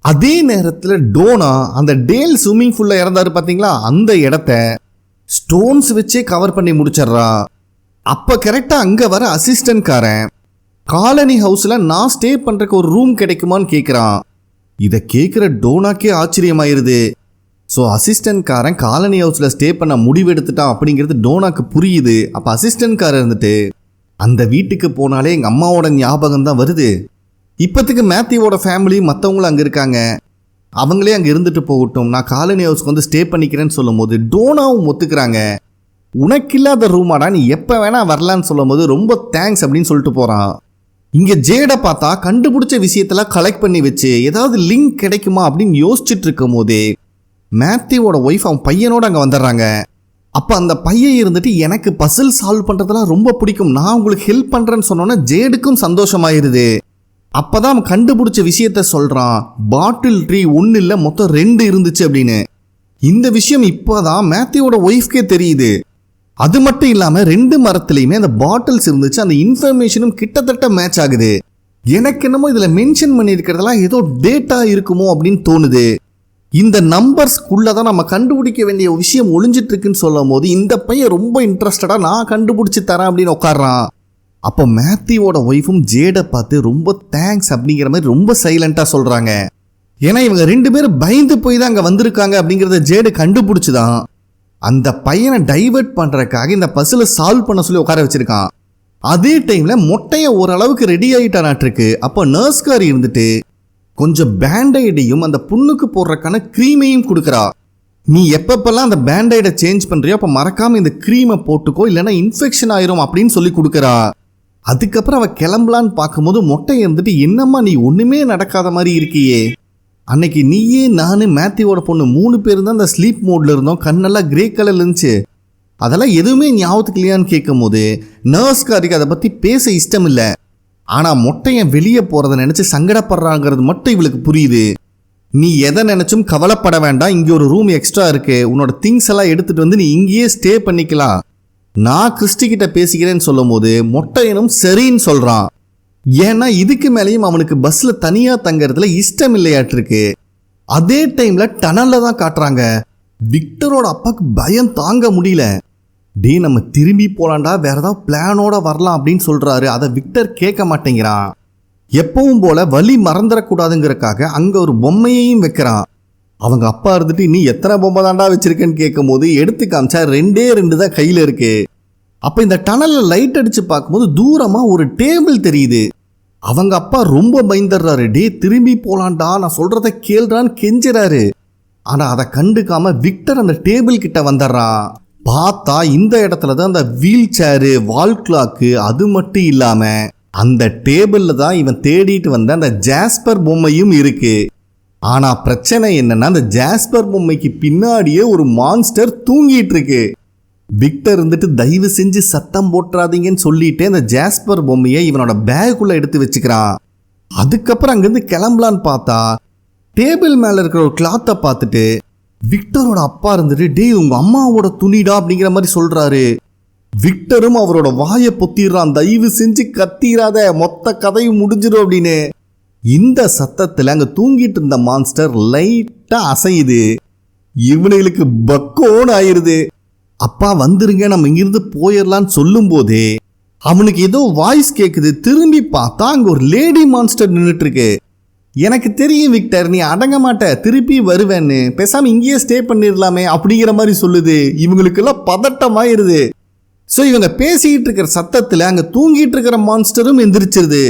A: அதே நேரத்தில் டோனா அந்த டேல் ஸ்விம்மிங் பூல்ல இறந்தாரு பார்த்தீங்களா, அந்த இடத்த ஸ்டோன்ஸ் வச்சே கவர் பண்ணி முடிச்சிடுறா. அப்போ கரெக்டாக அங்கே வர அசிஸ்டன்ட்காரன் காலனி ஹவுஸில் நான் ஸ்டே பண்ணுறக்கு ஒரு ரூம் கிடைக்குமான்னு கேட்குறான். இதை கேட்குற டோனாக்கே ஆச்சரியமாயிருது. ஸோ அசிஸ்டன்ட்காரன் காலனி ஹவுஸில் ஸ்டே பண்ண முடிவெடுத்துட்டான் அப்படிங்கிறது டோனாக்கு புரியுது. அப்போ அசிஸ்டன்ட்காரன் இருந்துட்டு, அந்த வீட்டுக்கு போனாலே எங்கள் அம்மாவோட ஞாபகம் தான் வருது. இப்போத்துக்கு மேத்யூவோட ஃபேமிலி மற்றவங்களும் அங்கே இருக்காங்க, அவங்களே அங்கே இருந்துட்டு போகட்டும், நான் காலனி ஹவுஸ்க்கு வந்து ஸ்டே பண்ணிக்கிறேன்னு சொல்லும் போது டோனாவும் ஒத்துக்கிறாங்க. உனக்கு இல்லாத ரூமாடா, நீ எப்போ வேணா வரலான்னு சொல்லும் போது ரொம்ப தேங்க்ஸ் அப்படின்னு சொல்லிட்டு போகிறான். இங்கே ஜேடை பார்த்தா கண்டுபிடிச்ச விஷயத்தெல்லாம் கலெக்ட் பண்ணி வச்சு ஏதாவது லிங்க் கிடைக்குமா அப்படின்னு யோசிச்சுட்டு இருக்கும் போதே மேத்யூவோட ஒய்ஃப் அவன் பையனோட அங்கே வந்துடுறாங்க. அப்போ அந்த பையன் இருந்துட்டு, எனக்கு பசில் சால்வ் பண்ணுறதுலாம் ரொம்ப பிடிக்கும், நான் உங்களுக்கு ஹெல்ப் பண்ணுறேன்னு சொன்னோன்னா ஜேடுக்கும் சந்தோஷமாயிருது. அப்போ தான் அவன் கண்டுபிடிச்ச விஷயத்த சொல்கிறான். பாட்டில் ட்ரீ ஒன்று இல்லை, மொத்தம் 2 இருந்துச்சு அப்படின்னு. இந்த விஷயம் இப்போ தான் மேத்யூவோட ஒய்ஃப்கே தெரியுது. அது மட்டும் இல்லாமல் 2 மரத்துலையுமே அந்த பாட்டில்ஸ் இருந்துச்சு. அந்த இன்ஃபர்மேஷனும் கிட்டத்தட்ட மேட்ச் ஆகுது. எனக்கு என்னமோ இதில் மென்ஷன் பண்ணியிருக்கிறதெல்லாம் ஏதோ டேட்டா இருக்குமோ அப்படின்னு தோணுது. இந்த நம்பர்ஸ்குள்ளே தான் நம்ம கண்டுபிடிக்க வேண்டிய விஷயம் ஒளிஞ்சிட்டு இருக்குன்னு சொல்லும் போது இந்த பையன் ரொம்ப இன்ட்ரெஸ்டடாக நான் கண்டுபிடிச்சி தரேன் அப்படின்னு உட்காடுறான். அப்போ மேத்யூவோட ஒய்ஃபும் ஜேடை பார்த்து ரொம்ப தேங்க்ஸ் அப்படிங்கிற மாதிரி ரொம்ப சைலண்ட்டாக சொல்கிறாங்க. ஏன்னா இவங்க 2 பேரும் பயந்து போய் தான் அங்கே வந்திருக்காங்க அப்படிங்கிறத ஜேடு கண்டுபிடிச்சி தான் அந்த பையனை டைவர்ட் பண்ணுறதுக்காக இந்த பசிலை சால்வ் பண்ண சொல்லி உட்கார வச்சிருக்கான். அதே டைமில் மொட்டையை ஓரளவுக்கு ரெடி ஆகிட்டானாட்டிருக்கு. அப்போ நர்ஸ்காரி இருந்துட்டு கொஞ்சம் பேண்டைடையும் அந்த புண்ணுக்கு போடுறக்கான க்ரீமையும் கொடுக்குறா. நீ எப்பப்பெல்லாம் அந்த பேண்டைடை சேஞ்ச் பண்ணுறியோ அப்போ மறக்காமல் இந்த க்ரீமை போட்டுக்கோ, இல்லைன்னா இன்ஃபெக்ஷன் ஆயிரும் அப்படின்னு சொல்லி கொடுக்குறா. அதுக்கப்புறம் அவள் கிளம்பலான்னு பார்க்கும்போது மொட்டை இருந்துட்டு, என்னம்மா நீ ஒன்றுமே நடக்காத மாதிரி இருக்கியே, அன்னைக்கு நீயே நான் மேத்யூவோட பொண்ணு 3 பேர் தான் அந்த ஸ்லீப் மோடில் இருந்தோம், கண்ணெல்லாம் கிரே கலர்ல இருந்துச்சு, அதெல்லாம் எதுவுமே ஞாபகத்துக்கு இல்லையான்னு கேட்கும் போது நர்ஸ்காரிக்கு அதை பற்றி பேச இஷ்டம் இல்லை. ஆனால் மொட்டையன் வெளியே போகிறத நினச்சி சங்கடப்படுறாங்கிறது மட்டும் இவளுக்கு புரியுது. நீ எதை நினச்சும் கவலைப்பட வேண்டாம், இங்கே ஒரு ரூம் எக்ஸ்ட்ரா இருக்கு, உன்னோட திங்ஸ் எல்லாம் எடுத்துகிட்டு வந்து நீ இங்கேயே ஸ்டே பண்ணிக்கலாம், நான் கிறிஸ்டிக்கிட்ட பேசிக்கிறேன்னு சொல்லும் போது மொட்டையனும் சரின்னு சொல்கிறான். ஏன்னா இதுக்கு மேலேயும் அவனுக்கு பஸ்ஸில் தனியாக தங்கறதுல இஷ்டம் இல்லையாட்டிருக்கு. அதே டைமில் டனலில் தான் காட்டுறாங்க. விக்டரோட அப்பாவுக்கு பயம் தாங்க முடியல. டே நம்ம திரும்பி போலாண்டா, வேற ஏதாவது பிளானோட வரலாம் அப்படின்னு சொல்கிறாரு. அதை விக்டர் கேட்க மாட்டேங்கிறான். எப்பவும் போல வலி மறந்துடக்கூடாதுங்கிறக்காக அங்கே ஒரு பொம்மையையும் வைக்கிறான். அவங்க அப்பா இருந்துட்டு, நீ எத்தனை பொம்மை தாண்டா வச்சிருக்கேன்னு கேட்கும் போது எடுத்து காமிச்சா 2 தான் கையில் இருக்கு. அப்போ இந்த டனலில் லைட் அடித்து பார்க்கும்போது தூரமாக ஒரு டேபிள் தெரியுது. அவங்க அப்பா ரொம்ப பயந்துடுறாரு. டே திரும்பி போலாண்டா, நான் சொல்கிறத கேள்றான்னு கெஞ்சுறாரு. ஆனால் அதை கண்டுக்காம விக்டர் அந்த டேபிள் கிட்ட வந்துடுறான். பார்த்தா இந்த இடத்துல தான் அந்த வீல் சேரு, வால் கிளாக்கு, அது மட்டும் இல்லாமல் அந்த டேபிளில் தான் இவன் தேடிட்டு வந்த அந்த ஜாஸ்பர் பொம்மையும் இருக்கு. ஆனால் பிரச்சனை என்னன்னா, அந்த ஜாஸ்பர் பொம்மைக்கு பின்னாடியே ஒரு மான்ஸ்டர் தூங்கிட்டு இருக்கு. விக்டர் இருந்துட்டு தயவு செஞ்சு சத்தம் போட்டுறாதீங்கன்னு சொல்லிட்டு அந்த ஜாஸ்பர் பொம்மையை இவனோட பேக்குள்ள எடுத்து வச்சுக்கிறான். அதுக்கப்புறம் அங்கிருந்து கிளம்பலான்னு பார்த்தா டேபிள் மேல இருக்கிற ஒரு கிளாத்தை பார்த்துட்டு விக்டரோட அப்பா இருந்துட்டு டேய் உங்க அம்மாவோட துணிடா அப்படிங்கிற மாதிரி சொல்றாரு. விக்டரும் அவரோட வாயை பொத்திடுறான், தயவு செஞ்சு கத்திராத, மொத்த கதையும் முடிஞ்சிடும் அப்படின்னு. இந்த சத்தத்துல அங்க தூங்கிட்டு இருந்த மான்ஸ்டர் லைட்டா அசையுது. இவனுங்களுக்கு பக்கோன்னு ஆயிருது. அப்பா வந்துருங்க, நம்ம இங்கிருந்து போயிடலான்னு சொல்லும் போதே அவனுக்கு ஏதோ வாய்ஸ் கேக்குது. திரும்பி பார்த்தா அங்க ஒரு லேடி மான்ஸ்டர் நின்றுட்டு இருக்கு. எனக்கு தெரியும் விக்டர், நீ அடங்க மாட்ட, திருப்பி வருவேன்னு, பேசாம இங்கேயே ஸ்டே பண்ணிடலாமே அப்படிங்கிற மாதிரி சொல்லுது. இவங்களுக்கெல்லாம் பதட்டமாயிருது. ஸோ இவங்க பேசிக்கிட்டு இருக்கிற சத்தத்தில் அங்கே தூங்கிட்டு இருக்கிற மான்ஸ்டரும் எந்திரிச்சிருது.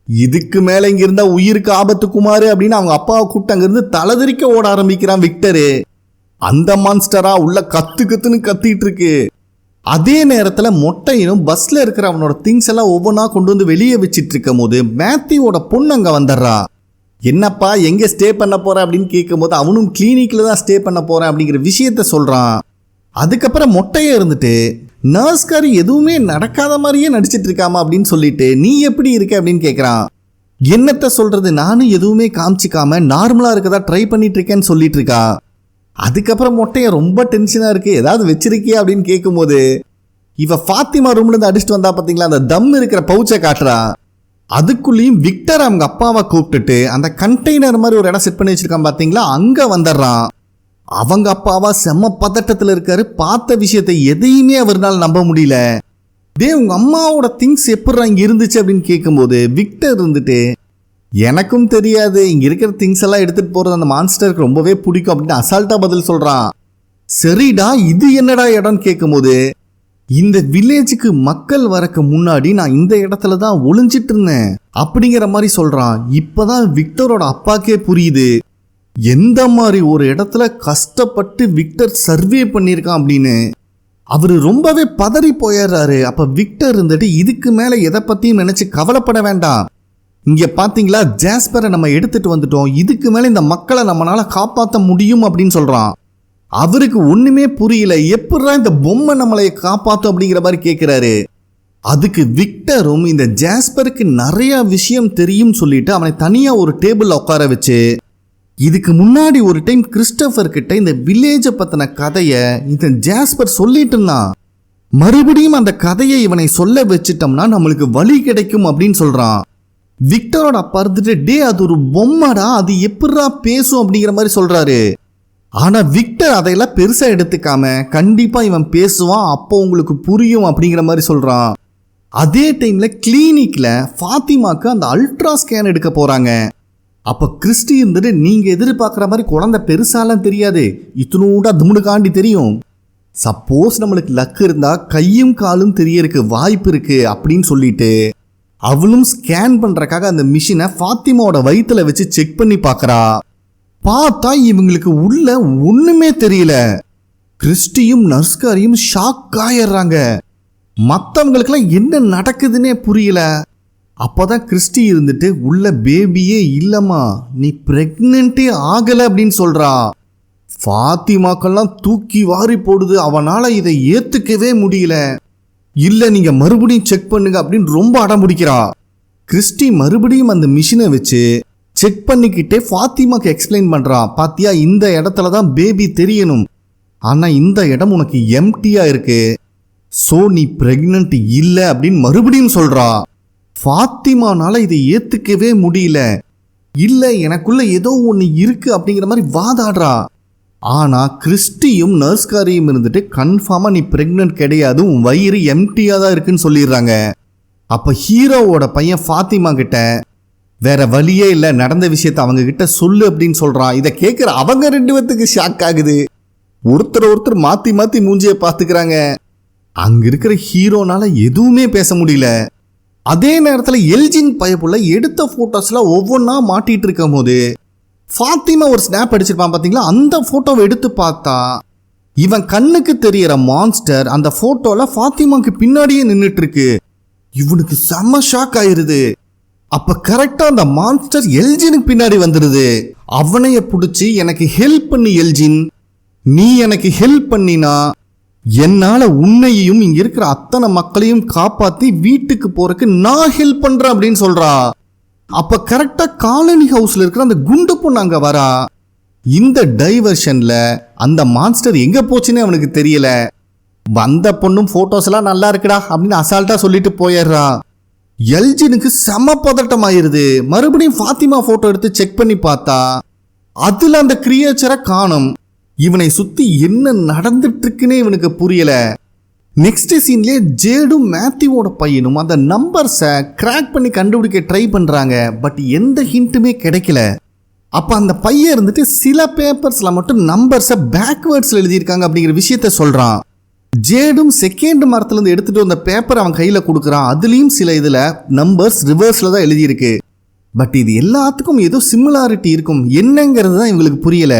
A: இதுக்கு மேலே இங்கே இருந்தா உயிருக்கு ஆபத்து குமாரு அப்படின்னு அவங்க அப்பாவை கூப்பிட்டு அங்கிருந்து தலைதறிக்க ஓட ஆரம்பிக்கிறான் விக்டரு. அந்த மான்ஸ்டரா உள்ள கத்துன்னு கத்திட்டு இருக்கு. அதே நேரத்தில் மொட்டையினும் பஸ்ல இருக்கிற அவனோட திங்ஸ் எல்லாம் ஒவ்வொன்றா கொண்டு வந்து வெளியே வச்சிட்டு இருக்கும் போது மேத்யூவோட பொண்ணு அங்கே வந்துடுறா. என்னப்பா எங்கே ஸ்டே பண்ண போற அப்படின்னு கேட்கும் போது அவனும் கிளினிக்ல தான் ஸ்டே பண்ண போறேன் அப்படிங்கிற விஷயத்த சொல்றான். அதுக்கப்புறம் மொட்டையே இருந்துட்டு நர்ஸ்காரி எதுவுமே நடக்காத மாதிரியே நடிச்சிட்டு இருக்காமா அப்படின்னு சொல்லிட்டு நீ எப்படி இருக்க அப்படின்னு கேட்குறான். என்னத்த சொல்றது, நானும் எதுவுமே காமிச்சிக்காம நார்மலா இருக்கதா ட்ரை பண்ணிட்டு இருக்கேன்னு சொல்லிட்டு இருக்கா. அதுக்கப்புறம் மொட்டைய ரொம்ப டென்ஷனா இருக்கு, ஏதாவது வச்சிருக்கியா அப்படின்னு கேட்கும்போது இவ ஃபாத்திமா ரூம்ல இருந்து அடிச்சுட்டு வந்தா பாத்தீங்களா அந்த தம் இருக்கிற பவுச்சை காட்டுறா. அதுக்குள்ளேயும் விக்டர் அவங்க அப்பாவை கூப்பிட்டுட்டு அந்த கண்டெய்னர் மாதிரி ஒரு இடம் செட் பண்ணி வச்சிருக்கான் பாத்தீங்களா, அங்க வந்துடுறான். அவங்க அப்பாவா செம்ம பதட்டத்தில் இருக்காரு. பார்த்த விஷயத்தை எதையுமே அவரால் நம்ப முடியல. உங்க அம்மாவோட திங்ஸ் எப்படி இங்க இருந்துச்சு அப்படின்னு கேட்கும்போது விக்டர் இருந்துட்டு எனக்கும் தெரியாது, இங்க இருக்கிற திங்ஸ் எல்லாம் எடுத்துட்டு போறது அந்த மான்ஸ்டருக்கு ரொம்பவே பிடிக்கும் அப்படின்னு அசால்ட்டா பதில் சொல்றான். சரிடா இது என்னடா இடம்னு கேட்கும்போது இந்த வில்லேஜுக்கு மக்கள் வரக்கு முன்னாடி நான் இந்த இடத்துல தான் ஒளிஞ்சிட்டு இருந்தேன் அப்படிங்கிற மாதிரி சொல்றான். இப்பதான் விக்டரோட அப்பாக்கே புரியுது எந்த மாதிரி ஒரு இடத்துல கஷ்டப்பட்டு விக்டர் சர்வே பண்ணியிருக்கான் அப்படின்னு. அவரு ரொம்பவே பதறி போயிடுறாரு. அப்ப விக்டர் இருந்துட்டு இதுக்கு மேல எதை பத்தியும் நினைச்சு கவலைப்பட வேண்டாம், இங்க பாத்தீங்களா ஜாஸ்பரை நம்ம எடுத்துட்டு வந்துட்டோம், இதுக்கு மேல இந்த மக்களை நம்மளால காப்பாற்ற முடியும் அப்படின்னு சொல்றான். அவருக்கு ஒண்ணுமே புரியல, எப்படிதான் இந்த பொம்மை நம்மளை காப்பாத்தும் அப்படிங்கிற மாதிரி கேட்கிறாரு. அதுக்கு விக்டரும் இந்த ஜாஸ்பருக்கு நிறைய விஷயம் தெரியும் சொல்லிட்டு அவனை தனியா ஒரு டேபிள் உட்கார வச்சு இதுக்கு முன்னாடி ஒரு டைம் கிறிஸ்டோபர் கிட்ட இந்த வில்லேஜை பத்தின கதையை இந்த ஜாஸ்பர் சொல்லிட்டு இருந்தான். மறுபடியும் அந்த கதையை இவனை சொல்ல வச்சிட்டோம்னா நம்மளுக்கு வழி கிடைக்கும் அப்படின்னு சொல்றான். விக்டரோட அப்பா இருந்துட்டு டே அது ஒரு பொம்மைடா, அது எப்படா பேசும் அப்படிங்கிற மாதிரி சொல்றாரு. ஆனா விக்டர் அதையெல்லாம் பெருசா எடுத்துக்காம கண்டிப்பா இவன் பேசுவான், அப்போ உங்களுக்கு புரியும் அப்படிங்கிற மாதிரி சொல்றான். அதே டைம்ல கிளினிக்ல ஃபாத்திமாக்கு அந்த அல்ட்ரா ஸ்கேன் எடுக்க போறாங்க. அப்ப கிறிஸ்டி இருந்துட்டு நீங்க எதிர்பார்க்குற மாதிரி குழந்தை பெருசாலாம் தெரியாது, இத்தனூடா துமுடுகாண்டி தெரியும். சப்போஸ் நம்மளுக்கு லக் இருந்தா கையும் காலும் தெரியறதுக்கு வாய்ப்பு இருக்கு அப்படின்னு சொல்லிட்டு அவளும் ஸ்கேன் பண்றதுக்காக அந்த மிஷினை ஃபாத்திமாவோட வயிற்றுல வச்சு செக் பண்ணி பார்க்கறா. பார்த்தா இவங்களுக்கு உள்ள ஒண்ணுமே தெரியல. கிறிஸ்டியும் நர்ஸ்காரியும் ஷாக் ஆயிடுறாங்க. மற்றவங்களுக்கெல்லாம் என்ன நடக்குதுன்னே புரியல. அப்போதான் கிறிஸ்டி இருந்துட்டு உள்ள பேபியே இல்லம்மா, நீ பிரெக்னென்ட்டே ஆகலை அப்படின்னு சொல்றா. ஃபாத்திமாக்கெல்லாம் தூக்கி வாரி போடுது. அவனால இதை ஏத்துக்கவே முடியல. இல்ல நீங்க மறுபடியும் செக் பண்ணுங்க அப்படின்னு ரொம்ப அடம் பிடிக்கிறா. கிறிஸ்டி மறுபடியும் அந்த மிஷினை வச்சு செக் பண்ணிக்கிட்டே ஃபாத்திமாக்கு எக்ஸ்பிளைன் பண்றா. பாத்தியா இந்த இடத்துல தான் பேபி தெரியணும், ஆனா இந்த இடம் உனக்கு எம்டியா இருக்கு, சோ நீ பிரெக்னன்ட் இல்லை அப்படின்னு மறுபடியும் சொல்றா. ஃபாத்திமானால இதை ஏத்துக்கவே முடியல. இல்ல எனக்குள்ள ஏதோ ஒன்று இருக்கு அப்படிங்கிற மாதிரி வாதாடுறா. ஆனா கிறிஸ்டியும் நர்ஸ்காரியும் இருந்துட்டு கன்ஃபார்மா நீ பிரெக்னன்ட் கிடையாது, உன் வயிறு எம்டியா தான் இருக்குன்னு சொல்லிடுறாங்க. அப்ப ஹீரோவோட பையன் ஃபாத்திமா கிட்ட வேற வழியே இல்லை, நடந்த விஷயத்த அவங்க கிட்ட சொல்லு அப்படின்னு சொல்றான். இதை கேட்கிற அவங்க ரெண்டு பேத்துக்கு ஷாக் ஆகுது. ஒருத்தர் மாத்தி மாத்தி மூஞ்சிய பாத்துக்கிறாங்க. அங்க இருக்கிற ஹீரோனால எதுவுமே பேச முடியல. அதே நேரத்தில் எல்ஜின் பயப்புள்ள எடுத்த போட்டோஸ்ல ஒவ்வொன்றா மாட்டிட்டு இருக்கும் போது ஃபாத்திமா ஒரு ஸ்னாப் அடிச்சிருப்பான் பாத்தீங்களா, அந்த போட்டோவை எடுத்து பார்த்தா இவன் கண்ணுக்கு தெரியற மான்ஸ்டர் அந்த போட்டோல ஃபாத்திமாக்கு பின்னாடியே நின்றுட்டு இருக்கு. இவனுக்கு செம்ம ஷாக் ஆயிருது. அப்ப கரெக்டா அந்த மான்ஸ்டர் எல்ஜினுக்கு பின்னாடி வந்துடுது. அவனைய பிடிச்சி எனக்கு ஹெல்ப் பண்ணி எல்ஜின், நீ எனக்கு ஹெல்ப் பண்ணினா என்னால உன்னையும் இங்க இருக்கிற அத்தனை மக்களையும் காப்பாத்தி வீட்டுக்கு போறதுக்கு நான் ஹெல்ப் பண்றேன் அப்படின்னு சொல்றா. அப்ப கரெக்டா காலனி ஹவுஸ்ல இருக்கிற அந்த குண்டு பொண்ணு அங்க வரா. இந்த டைவர்ஷன்ல அந்த மான்ஸ்டர் எங்க போச்சுன்னு அவனுக்கு தெரியல. வந்த பொண்ணும் போட்டோஸ் எல்லாம் நல்லா இருக்குடா அப்படின்னு அசால்ட்டா சொல்லிட்டு போயிடுறா. எல்ஜினுக்கு செம பதட்டம் ஆயிருது. மறுபடியும் ஃபாத்திமா போட்டோ எடுத்து செக் பண்ணி பார்த்தா அதுல அந்த கிரியேச்சரை காணும். இவனை சுத்தி என்ன நடந்துட்டு இருக்குன்னே இவனுக்கு புரியல. நெக்ஸ்ட் சீன்லயே ஜேடும் மேத்யூவோட பையனும் அந்த நம்பர்ஸை கிராக் பண்ணி கண்டுபிடிக்க ட்ரை பண்றாங்க. பட் எந்த ஹிண்ட்டுமே கிடைக்கல. அப்ப அந்த பையன் இருந்துட்டு சில பேப்பர்ஸ்ல மட்டும் நம்பர்ஸை பேக்வேர்ட்ஸ்ல எழுதியிருக்காங்க அப்படிங்கிற விஷயத்த சொல்றான். ஜேடும் செகண்ட் மரத்துல இருந்து எடுத்துட்டு வந்த பேப்பர் அவன் கையில கொடுக்குறான். அதுலயும் சில இதுல நம்பர்ஸ் ரிவர்ஸ்ல தான் எழுதியிருக்கு. பட் இது எல்லாத்துக்கும் ஏதோ சிமிலாரிட்டி இருக்கும். என்னங்கிறது தான் இவங்களுக்கு புரியல.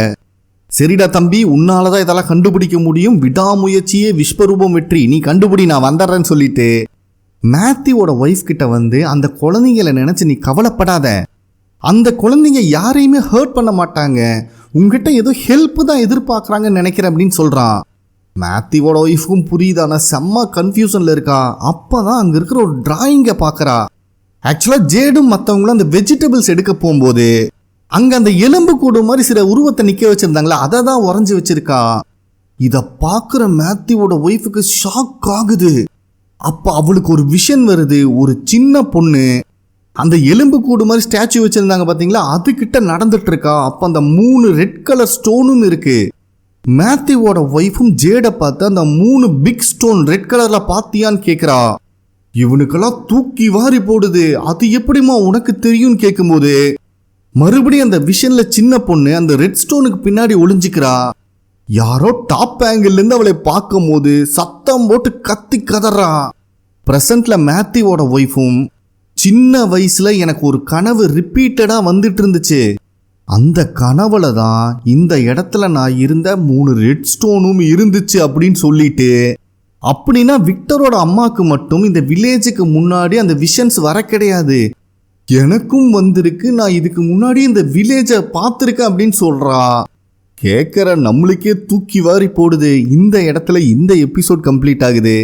A: சரிடா தம்பி, உன்னாலதான் இதெல்லாம் கண்டுபிடிக்க முடியும். விடாமுயற்சியே விஸ்வரூபம் வெற்றி, நீ கண்டுபிடி, நான் வந்துடுறேன்னு சொல்லிட்டு மேத்யூவோட ஒய்ஃப் கிட்ட வந்து அந்த குழந்தைங்களை நினைச்சு நீ கவலைப்படாத, அந்த குழந்தைங்க யாரையுமே ஹர்ட் பண்ண மாட்டாங்க, உங்ககிட்ட ஏதோ ஹெல்ப் தான் எதிர்பார்க்குறாங்கன்னு நினைக்கிறேன் அப்படின்னு சொல்றான். மேத்யூவோட ஒய்ஃபுக்கும் புரியுதான செம்ம கன்ஃபியூஷன்ல இருக்கா. அப்பதான் அங்க இருக்கிற ஒரு டிராயிங்கை பார்க்கறா. ஆக்சுவலா ஜேடும் மற்றவங்களும் அந்த வெஜிடபிள்ஸ் எடுக்க போகும்போது அங்க அந்த எலும்பு கூடு மாதிரி சில உருவத்தை நிக்க வச்சிருந்தாங்களா, அதை தான் உறைஞ்சு வச்சிருக்கா. இத பாக்குற மேத்யூவோட ஒய்ஃபுக்கு ஷாக் ஆகுது. அப்ப அவளுக்கு ஒரு விஷன் வருது. ஒரு சின்ன பொண்ணு அந்த எலும்பு கூடு மாதிரி ஸ்டாச்சு வச்சிருந்தாங்க பாத்தீங்களா, அது கிட்ட நடந்துட்டு இருக்கா. அப்ப அந்த 3 ரெட் கலர் ஸ்டோனும் இருக்கு. மேத்யூவோட ஒய்ஃபும் ஜேட பார்த்து அந்த 3 பிக் ஸ்டோன் ரெட் கலர்ல பாத்தியான்னு கேக்குறா. இவனுக்கெல்லாம் தூக்கி வாரி போடுது. அது எப்படிமா உனக்கு தெரியும்னு கேட்கும்போது மறுபடியும் அந்த விஷன்ல சின்ன பொண்ணு அந்த ரெட் ஸ்டோனுக்கு பின்னாடி ஒளிஞ்சிக்கிறா. யாரோ டாப் ஆங்கிள் இருந்து அவளை பார்க்கும் போது சத்தம் போட்டு கத்தி கதறா. பிரசன்ட்ல மேத்யூவோட ஒய்ஃபும் சின்ன வயசுல எனக்கு ஒரு கனவு ரிப்பீட்டடா வந்துட்டு இருந்துச்சு, அந்த கனவுல தான் இந்த இடத்துல நான் இருந்த 3 ரெட் ஸ்டோனும் இருந்துச்சு அப்படின்னு சொல்லிட்டு, அப்படின்னா விக்டரோட அம்மாக்கு மட்டும் இந்த வில்லேஜுக்கு முன்னாடி அந்த விஷன்ஸ் வர கிடையாது, எனக்கும் வந்திருக்கு, நான் இதுக்கு முன்னாடி இந்த வில்லேஜை பார்த்துருக்கேன் அப்படின்னு சொல்றா. கேட்குற நம்மளுக்கே தூக்கி வாரி போடுது. இந்த இடத்துல இந்த எபிசோட் கம்ப்ளீட் ஆகுது.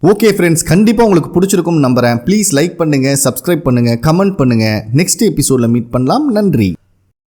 A: ஓகே ஃப்ரெண்ட்ஸ், கண்டிப்பாக உங்களுக்கு பிடிச்சிருக்கும்னு நம்புறேன். ப்ளீஸ் லைக் பண்ணுங்க, சப்ஸ்கிரைப் பண்ணுங்க, கமெண்ட் பண்ணுங்க. நெக்ஸ்ட் எபிசோட்ல மீட் பண்ணலாம். நன்றி.